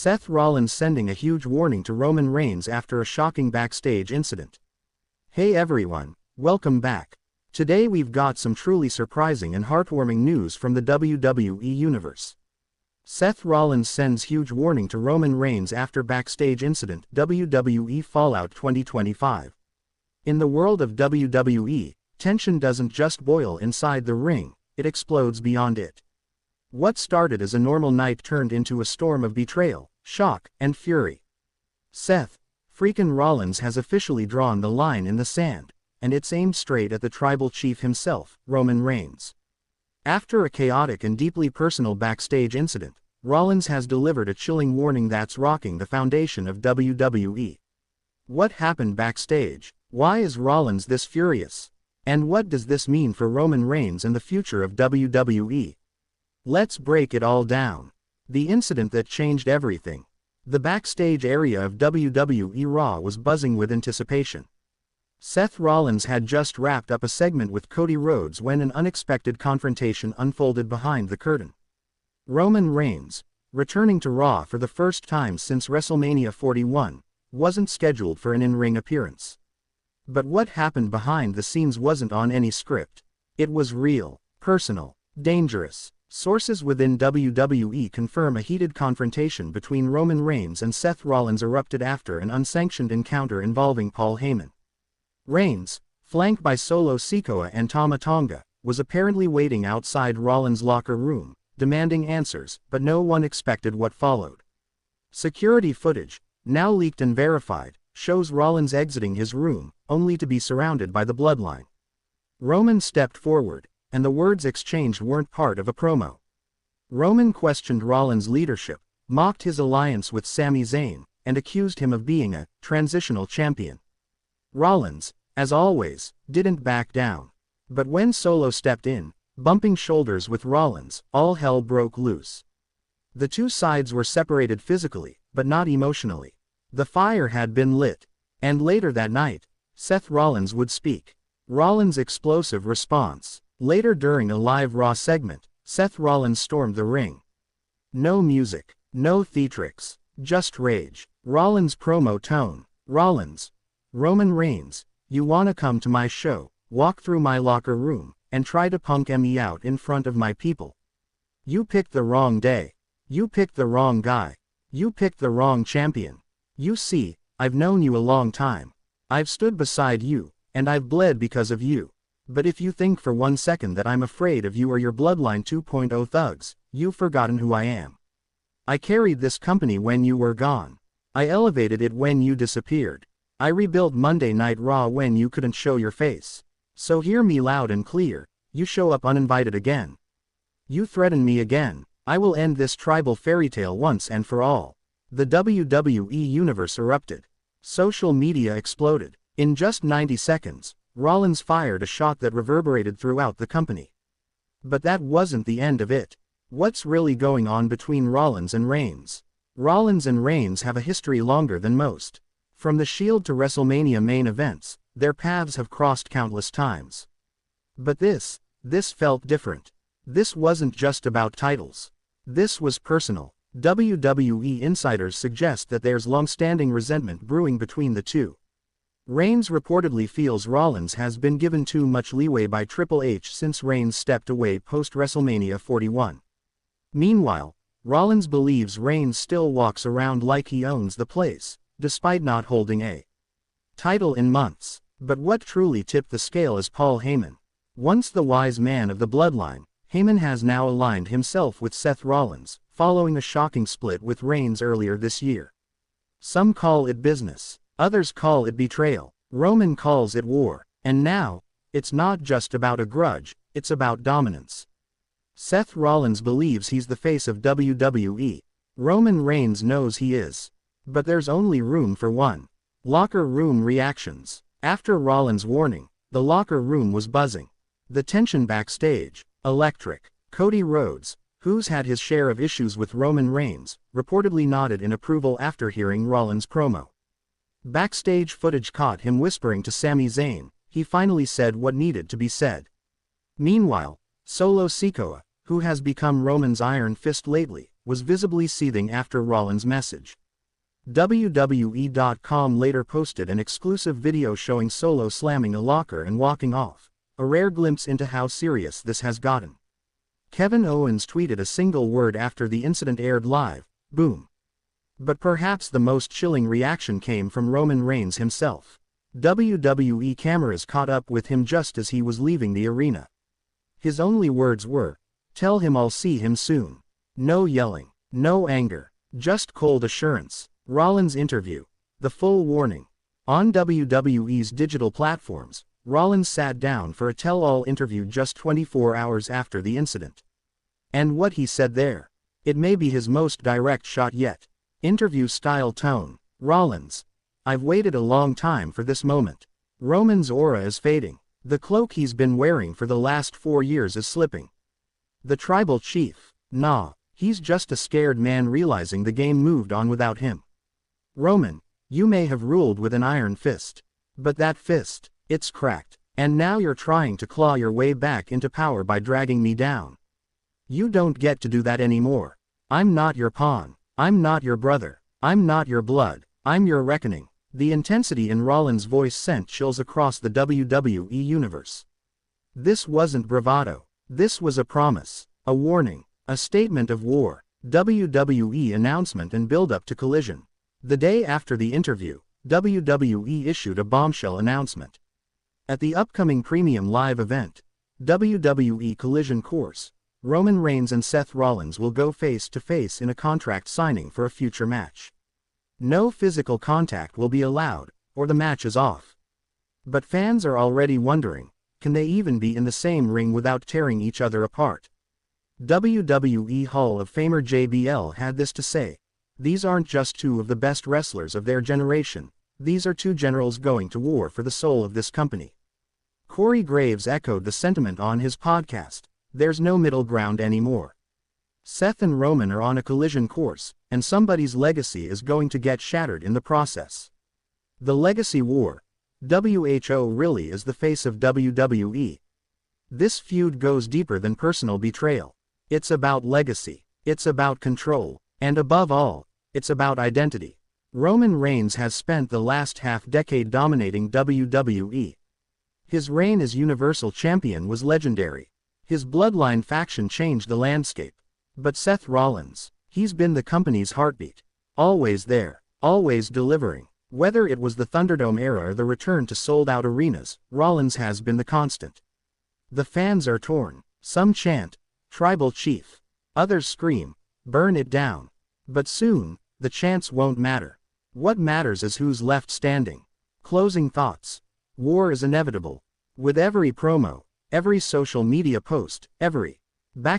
Seth Rollins sending a huge warning to Roman Reigns after a shocking backstage incident. Hey everyone, welcome back. Today we've got some truly surprising and heartwarming news from the WWE Universe. Seth Rollins sends huge warning to Roman Reigns after backstage incident. WWE Fallout 2025. In the world of WWE, tension doesn't just boil inside the ring, it explodes beyond it. What started as a normal night turned into a storm of betrayal, shock, and fury. Seth "Freakin" Rollins has officially drawn the line in the sand, and it's aimed straight at the tribal chief himself, Roman Reigns. After a chaotic and deeply personal backstage incident, Rollins has delivered a chilling warning that's rocking the foundation of WWE. What happened backstage? Why is Rollins this furious? And what does this mean for Roman Reigns and the future of WWE? Let's break it all down. The incident that changed everything. The backstage area of WWE Raw was buzzing with anticipation. Seth Rollins had just wrapped up a segment with Cody Rhodes when an unexpected confrontation unfolded behind the curtain. Roman Reigns, returning to Raw for the first time since WrestleMania 41, wasn't scheduled for an in-ring appearance. But what happened behind the scenes wasn't on any script. It was real, personal, dangerous. Sources within WWE confirm a heated confrontation between Roman Reigns and Seth Rollins erupted after an unsanctioned encounter involving Paul Heyman. Reigns, flanked by Solo Sikoa and Tama Tonga, was apparently waiting outside Rollins' locker room, demanding answers, but no one expected what followed. Security footage, now leaked and verified, shows Rollins exiting his room, only to be surrounded by the bloodline. Roman stepped forward, and the words exchanged weren't part of a promo. Roman questioned Rollins' leadership, mocked his alliance with Sami Zayn, and accused him of being a transitional champion. Rollins, as always, didn't back down. But when Solo stepped in, bumping shoulders with Rollins, all hell broke loose. The two sides were separated physically, but not emotionally. The fire had been lit. And later that night, Seth Rollins would speak. Rollins' explosive response. Later during a live Raw segment, Seth Rollins stormed the ring. No music, no theatrics, just rage. Rollins' promo tone. Rollins, Roman Reigns, you wanna come to my show, walk through my locker room, and try to punk me out in front of my people. You picked the wrong day. You picked the wrong guy. You picked the wrong champion. You see, I've known you a long time. I've stood beside you, and I've bled because of you. But if you think for 1 second that I'm afraid of you or your Bloodline 2.0 thugs, you've forgotten who I am. I carried this company when you were gone. I elevated it when you disappeared. I rebuilt Monday Night Raw when you couldn't show your face. So hear me loud and clear, you show up uninvited again. You threaten me again, I will end this tribal fairy tale once and for all. The WWE Universe erupted. Social media exploded. In just 90 seconds, Rollins fired a shot that reverberated throughout the company. But that wasn't the end of it. What's really going on between Rollins and Reigns? Rollins and Reigns have a history longer than most. From the Shield to WrestleMania main events, their paths have crossed countless times. But this felt different. This wasn't just about titles. This was personal. WWE insiders suggest that there's long-standing resentment brewing between the two. Reigns reportedly feels Rollins has been given too much leeway by Triple H since Reigns stepped away post-WrestleMania 41. Meanwhile, Rollins believes Reigns still walks around like he owns the place, despite not holding a title in months. But what truly tipped the scale is Paul Heyman. Once the wise man of the bloodline, Heyman has now aligned himself with Seth Rollins, following a shocking split with Reigns earlier this year. Some call it business. Others call it betrayal. Roman calls it war. And now, it's not just about a grudge, it's about dominance. Seth Rollins believes he's the face of WWE. Roman Reigns knows he is. But there's only room for one. Locker room reactions. After Rollins' warning, the locker room was buzzing. The tension backstage, electric. Cody Rhodes, who's had his share of issues with Roman Reigns, reportedly nodded in approval after hearing Rollins' promo. Backstage footage caught him whispering to Sami Zayn. He finally said what needed to be said. Meanwhile, Solo Sikoa, who has become Roman's iron fist lately, was visibly seething after Rollins' message. WWE.com later posted an exclusive video showing Solo slamming a locker and walking off, a rare glimpse into how serious this has gotten. Kevin Owens tweeted a single word after the incident aired live: boom. But perhaps the most chilling reaction came from Roman Reigns himself. WWE cameras caught up with him just as he was leaving the arena. His only words were, "Tell him I'll see him soon." No yelling, no anger, just cold assurance. Rollins interview. The full warning. On WWE's digital platforms, Rollins sat down for a tell-all interview just 24 hours after the incident. And what he said there. It may be his most direct shot yet. Interview-style tone. Rollins: "I've waited a long time for this moment. Roman's aura is fading. The cloak he's been wearing for the last 4 years is slipping. The tribal chief, nah, he's just a scared man realizing the game moved on without him. Roman, you may have ruled with an iron fist. But that fist, it's cracked. And now you're trying to claw your way back into power by dragging me down. You don't get to do that anymore. I'm not your pawn. I'm not your brother. I'm not your blood. I'm your reckoning." The intensity in Rollins' voice sent chills across the WWE Universe. This wasn't bravado. This was a promise, a warning, a statement of war. WWE announcement and build-up to Collision. The day after the interview, WWE issued a bombshell announcement. At the upcoming premium live event, WWE Collision Course, Roman Reigns and Seth Rollins will go face-to-face in a contract signing for a future match. No physical contact will be allowed, or the match is off. But fans are already wondering, can they even be in the same ring without tearing each other apart? WWE Hall of Famer JBL had this to say: "These aren't just two of the best wrestlers of their generation, these are two generals going to war for the soul of this company." Corey Graves echoed the sentiment on his podcast: "There's no middle ground anymore. Seth and Roman are on a collision course, and somebody's legacy is going to get shattered in the process. The legacy war. WHO really is the face of WWE. This feud goes deeper than personal betrayal. It's about legacy. It's about control. And above all, it's about identity." Roman Reigns has spent the last half-decade dominating WWE. His reign as Universal Champion was legendary. His bloodline faction changed the landscape. But Seth Rollins, he's been the company's heartbeat. Always there, always delivering. Whether it was the Thunderdome era or the return to sold-out arenas, Rollins has been the constant. The fans are torn. Some chant, "Tribal Chief." Others scream, "Burn it down." But soon, the chants won't matter. What matters is who's left standing. Closing thoughts. War is inevitable. With every promo, every social media post, every backstage